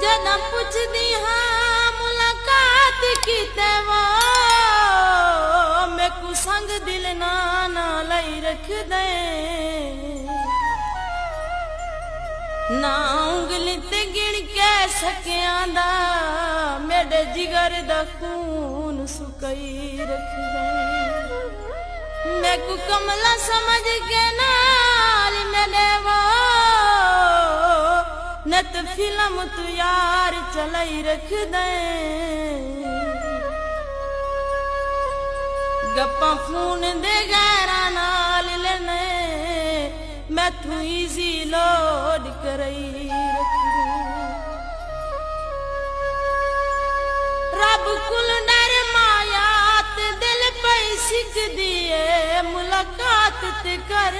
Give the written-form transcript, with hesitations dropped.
जदा पुछदी हाँ मुलाकात की वो मैं को संग दिल ना लाई रख दे ना उंगली ते गिण के सकियांदा मेरे जिगर दा खून सुकई रख दे मैं को कमला समझ के नाल मेरे वो नत फिल्म तू यार चलाई रख दे गप्पा फोन दे गैरा नाल लेने मैं तू इजी लोड करई रख दे रब कुल डर मायात दिल पे सिख दिए मुलाकात ते कर